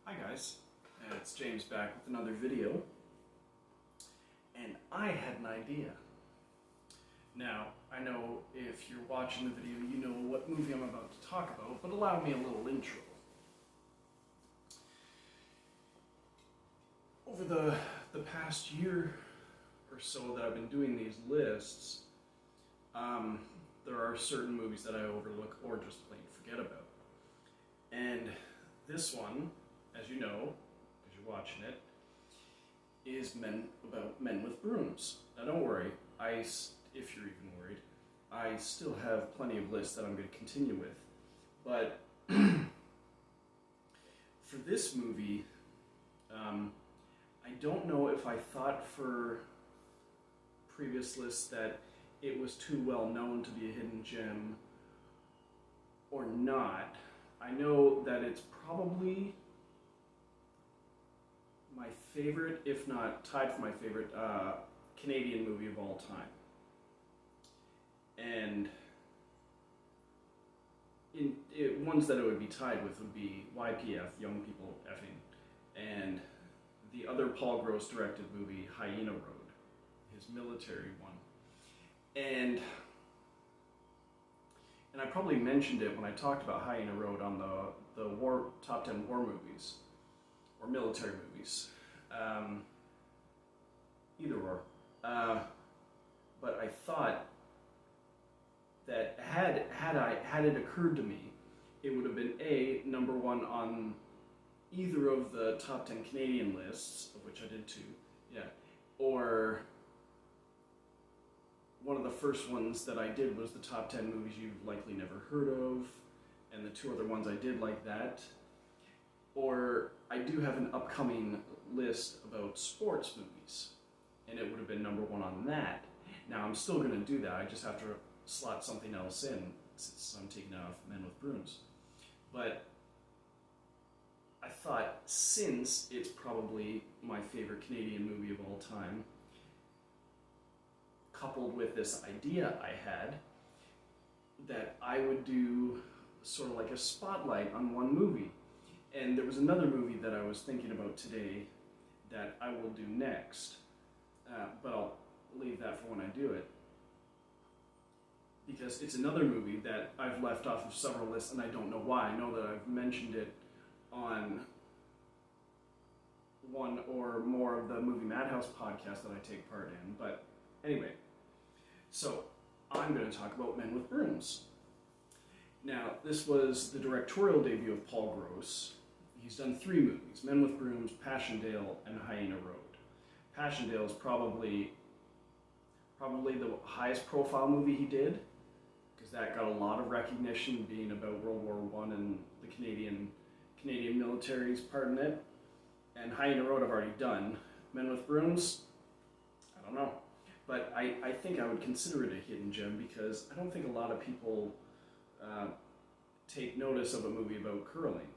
Hi guys, it's James back with another video, and I had an idea. Now, I know if you're watching the video you know what movie I'm about to talk about, but allow me a little intro. Over the past year or so that I've been doing these lists, there are certain movies that I overlook or just plain forget about. And this one, as you know, because you're watching it, is about men with brooms. Now don't worry, if you're even worried, I still have plenty of lists that I'm going to continue with. But for this movie, I don't know if I thought for previous lists that it was too well known to be a hidden gem or not. I know that it's probably my favorite, if not tied for my favorite, Canadian movie of all time. And ones that it would be tied with would be YPF, Young People Effing, and the other Paul Gross directed movie, Hyena Road, his military one. And I probably mentioned it when I talked about Hyena Road on the top 10 war movies, or military movies, either or. But I thought that had it occurred to me, it would have been number one on either of the top 10 Canadian lists, of which I did two, or one of the first ones that I did was the top 10 movies you've likely never heard of, and the two other ones I did like that. Or I do have an upcoming list about sports movies, and it would have been number one on that. Now I'm still going to do that, I just have to slot something else in since I'm taking off Men with Brooms. But I thought, since it's probably my favorite Canadian movie of all time, coupled with this idea I had, that I would do sort of like a spotlight on one movie. And there was another movie that I was thinking about today that I will do next, but I'll leave that for when I do it, because it's another movie that I've left off of several lists and I don't know why. I know that I've mentioned it on one or more of the Movie Madhouse podcasts that I take part in, but anyway. So, I'm going to talk about Men with Brooms. Now, this was the directorial debut of Paul Gross. He's done 3 movies, Men with Brooms, Passchendaele, and Hyena Road. Passchendaele is probably the highest profile movie he did, because that got a lot of recognition, being about World War I and the Canadian military's part in it. And Hyena Road I've already done. Men with Brooms, I don't know. But I think I would consider it a hidden gem because I don't think a lot of people take notice of a movie about curling.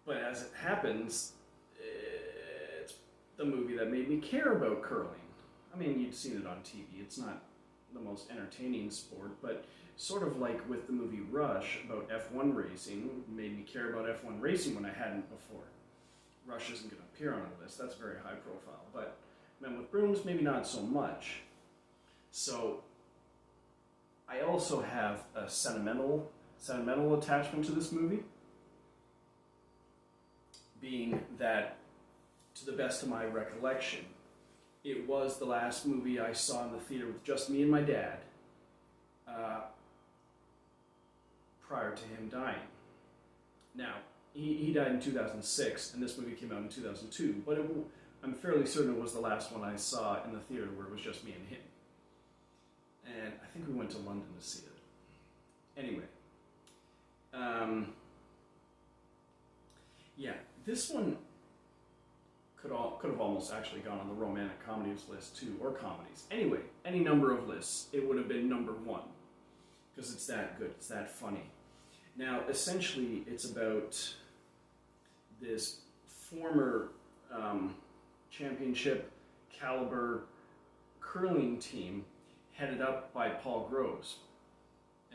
But as it happens, it's the movie that made me care about curling. I mean, you'd seen it on TV. It's not the most entertaining sport, but sort of like with the movie Rush about F1 racing, made me care about F1 racing when I hadn't before. Rush isn't going to appear on a list. That's very high profile. But Men with Brooms, maybe not so much. So I also have a sentimental attachment to this movie, being that, to the best of my recollection, it was the last movie I saw in the theater with just me and my dad prior to him dying. Now, he died in 2006, and this movie came out in 2002, but I'm fairly certain it was the last one I saw in the theater where it was just me and him. And I think we went to London to see it. Anyway. This one could have almost actually gone on the romantic comedies list too, or comedies. Anyway, any number of lists, it would have been number one, because it's that good, it's that funny. Now, essentially, it's about this former championship caliber curling team headed up by Paul Gross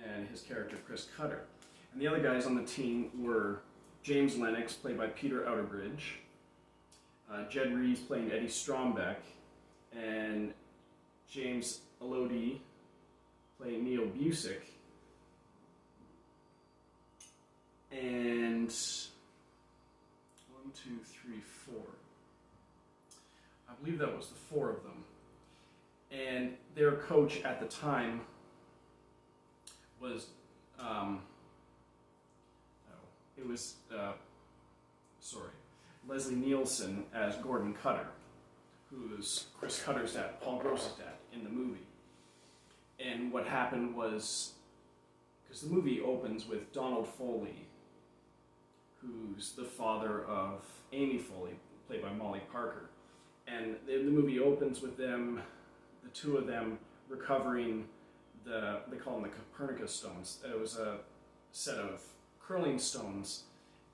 and his character Chris Cutter. And the other guys on the team were James Lennox, played by Peter Outerbridge, Jed Reeves playing Eddie Strombeck, and James Elodie playing Neil Busick, and 1, 2, 3, 4. I believe that was the 4 of them. And their coach at the time was, Leslie Nielsen as Gordon Cutter, who's Chris Cutter's dad, Paul Gross's dad, in the movie. And what happened was, because the movie opens with Donald Foley, who's the father of Amy Foley, played by Molly Parker. And the movie opens with them, the two of them, recovering they call them the Copernicus stones. It was a set of curling stones,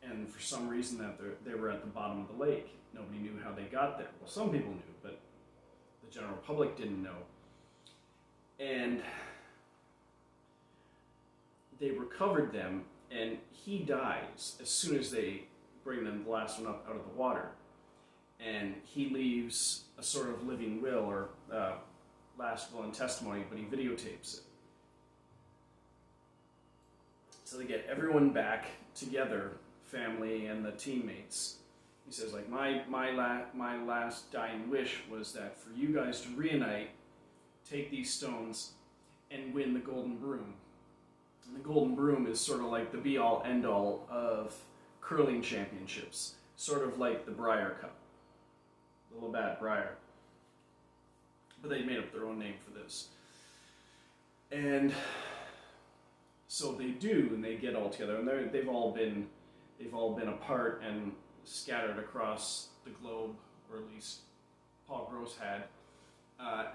and for some reason that they were at the bottom of the lake. Nobody knew how they got there. Well, some people knew, but the general public didn't know. And they recovered them, and he dies as soon as they bring them, the last one up out of the water. And he leaves a sort of living will, or last will and testimony, but he videotapes it. So they get everyone back together, family and the teammates. He says, like, my last dying wish was that for you guys to reunite, take these stones, and win the Golden Broom. And the Golden Broom is sort of like the be-all, end-all of curling championships, sort of like the Briar Cup, the Labatt Briar. But they made up their own name for this. And so they do, and they get all together, and they've all been apart and scattered across the globe, or at least Paul Gross had,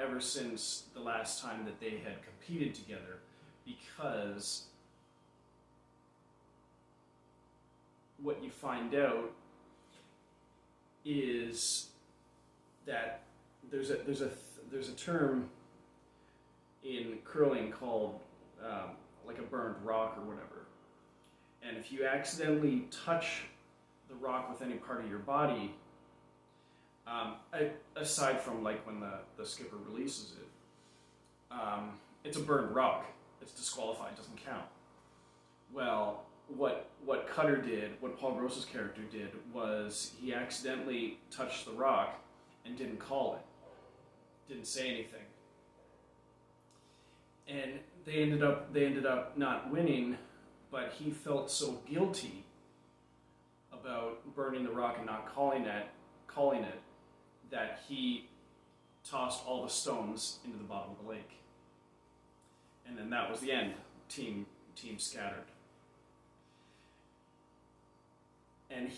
ever since the last time that they had competed together, because what you find out is that there's a term in curling called like a burned rock or whatever, and if you accidentally touch the rock with any part of your body, aside from like when the skipper releases it, it's a burned rock. It's disqualified. Doesn't count. Well, what Cutter did, what Paul Gross's character did, was he accidentally touched the rock and didn't call it. Didn't say anything. And they ended up not winning, but he felt so guilty about burning the rock and not calling it that he tossed all the stones into the bottom of the lake. And then that was the end. Team scattered. And I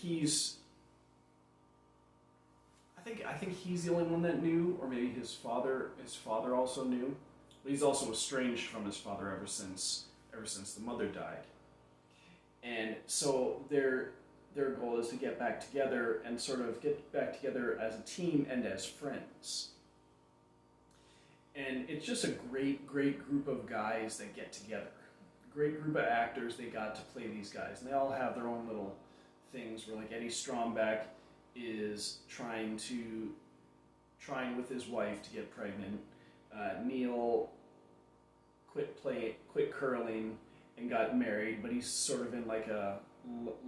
think he's the only one that knew, or maybe his father also knew. But he's also estranged from his father ever since the mother died. And so their goal is to get back together and sort of get back together as a team and as friends. And it's just a great group of guys that get together. Great group of actors. They got to play these guys, and they all have their own little things where, like, Eddie Strombeck is trying with his wife to get pregnant. Neil quit curling and got married, but he's sort of in like a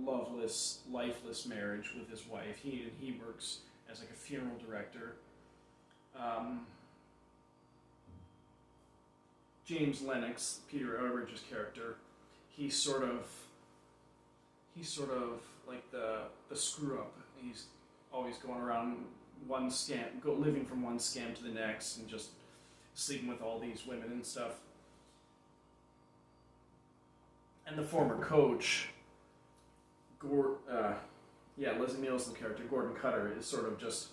loveless, lifeless marriage with his wife. He works as like a funeral director. James Lennox, Peter Outerbridge's character, he's sort of like the screw up. He's always going around living from one scam to the next, and just sleeping with all these women and stuff. And the former coach, Leslie Nielsen's character, Gordon Cutter, is sort of just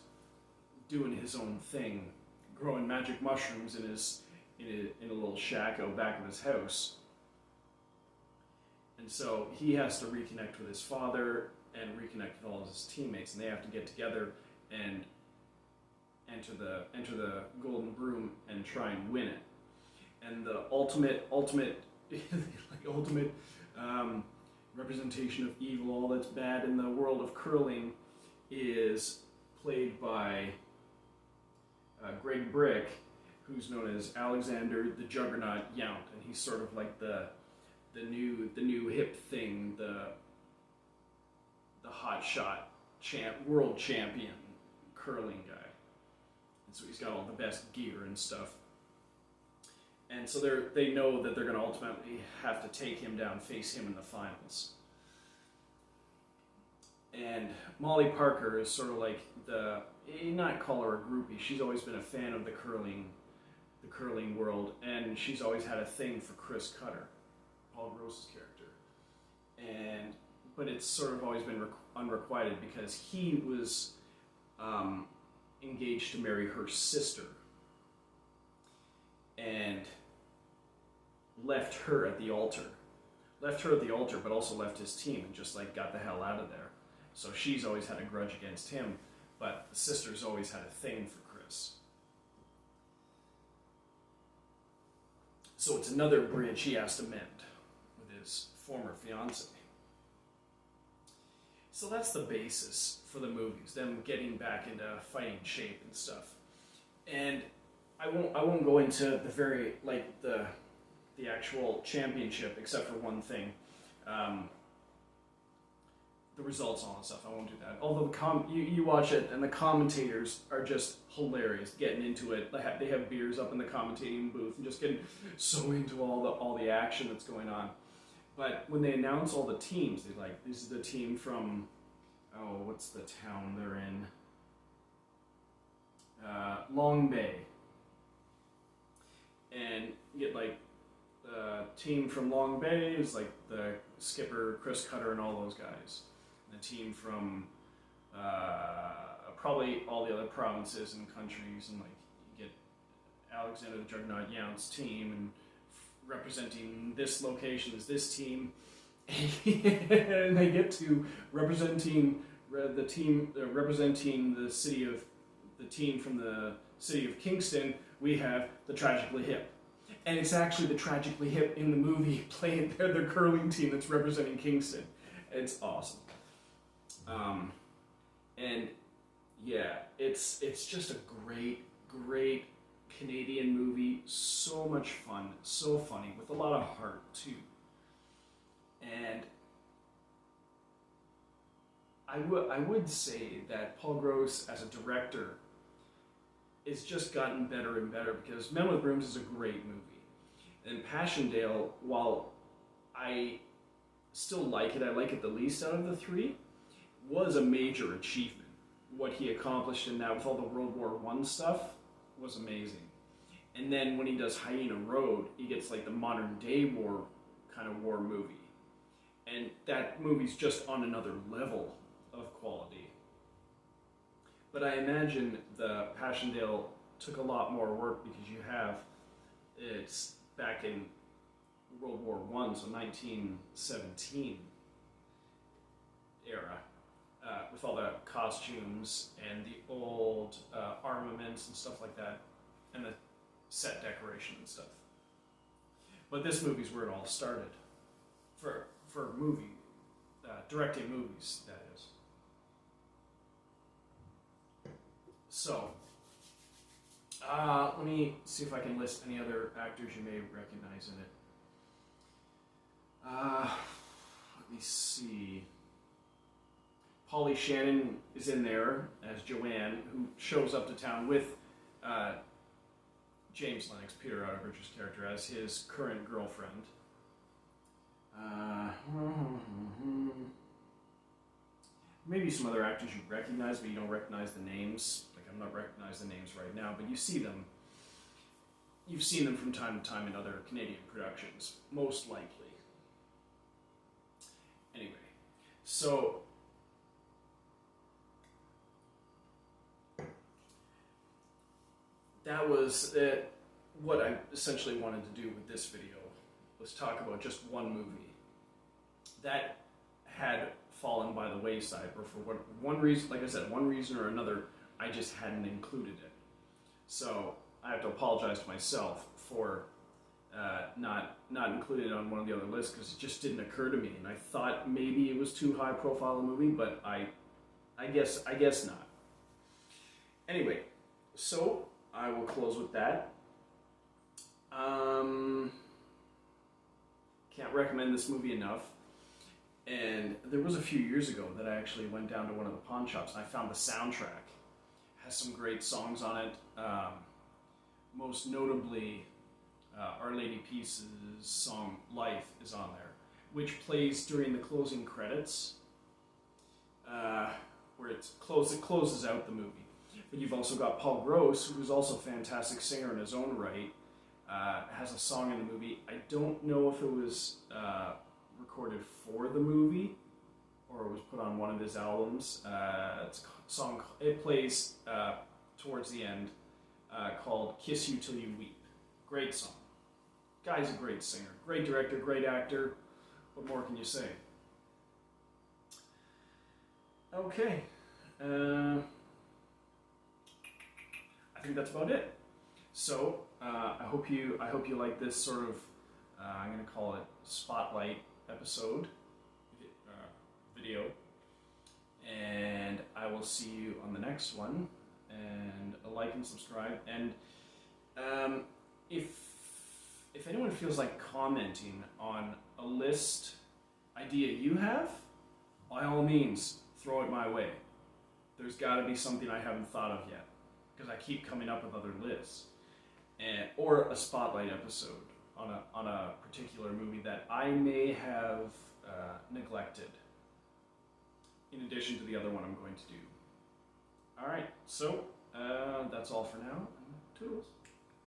doing his own thing, growing magic mushrooms in a little shack out back of his house. And so he has to reconnect with his father and reconnect with all of his teammates, and they have to get together and enter the Golden Broom and try and win it. And the ultimate representation of evil, all that's bad in the world of curling, is played by Greg Brick, who's known as Alexander the Juggernaut Yount, and he's sort of like the new hip thing, the hot shot world champion curling guy. And so he's got all the best gear and stuff. And so they know that they're going to ultimately have to take him down, face him in the finals. And Molly Parker is sort of like not call her a groupie. She's always been a fan of the curling world, and she's always had a thing for Chris Cutter, Paul Gross's character. But it's sort of always been unrequited because he was engaged to marry her sister, and left her at the altar, but also left his team and just like got the hell out of there. So she's always had a grudge against him, but the sister's always had a thing for Chris. So it's another bridge he has to mend with his former fiancée. So that's the basis for the movies, them getting back into fighting shape and stuff. And I won't go into the actual championship, except for one thing, the results and all that stuff. I won't do that. Although you watch it, and the commentators are just hilarious, getting into it. They have beers up in the commentating booth and just getting so into all the action that's going on. But when they announce all the teams, they like, this is the team from, what's the town they're in? Long Bay. And you get like the team from Long Bay is like the skipper, Chris Cutter, and all those guys. And the team from probably all the other provinces and countries, and like you get Alexander the Juggernaut Yount's team, and representing this location is this team. And they get to representing the team from the city of Kingston. We have the Tragically Hip, and it's actually the Tragically Hip in the movie playing their curling team that's representing Kingston. It's awesome, and yeah, it's just a great Canadian movie. So much fun, so funny, with a lot of heart too. And I would say that Paul Gross as a director is just gotten better and better, because Men with Brooms is a great movie. And Passchendaele, while I still like it, I like it the least out of the three, was a major achievement. What he accomplished in that with all the World War I stuff was amazing. And then when he does Hyena Road, he gets like the modern day war movie. And that movie's just on another level of quality. But I imagine the Passchendaele took a lot more work, because it's back in World War I, so 1917 era, with all the costumes and the old armaments and stuff like that, and the set decoration and stuff. But this movie's where it all started, for movie, directing movies, that is. So, let me see if I can list any other actors you may recognize in it. Let me see. Polly Shannon is in there as Joanne, who shows up to town with James Lennox, Peter Outerbridge's character, as his current girlfriend. Maybe some other actors you recognize, but you don't recognize the names. Like, I'm not recognizing the names right now, but you see them. You've seen them from time to time in other Canadian productions, most likely. Anyway, so that was what I essentially wanted to do with this video, was talk about just one movie that had fallen by the wayside, or for one reason, like I said, one reason or another, I just hadn't included it. So I have to apologize to myself for not included on one of the other lists because it just didn't occur to me, and I thought maybe it was too high profile a movie, but I guess not. Anyway, so I will close with that. Can't recommend this movie enough. And there was a few years ago that I actually went down to one of the pawn shops and I found the soundtrack. It has some great songs on it. Most notably, Our Lady Peace's song "Life" is on there, which plays during the closing credits, where it closes out the movie. But you've also got Paul Gross, who's also a fantastic singer in his own right, has a song in the movie. I don't know if it was recorded for the movie or it was put on one of his albums. It's a song, it plays towards the end, called "Kiss You Till You Weep." Great song. Guy's a great singer, great director, great actor. What more can you say? Okay. I think that's about it. So I hope you like this sort of I'm going to call it spotlight episode video, and I will see you on the next one. And a like and subscribe. And if anyone feels like commenting on a list idea you have, by all means throw it my way. There's got to be something I haven't thought of yet, because I keep coming up with other lists, or a spotlight episode on a particular movie that I may have neglected, in addition to the other one I'm going to do. All right, so that's all for now. Toodles.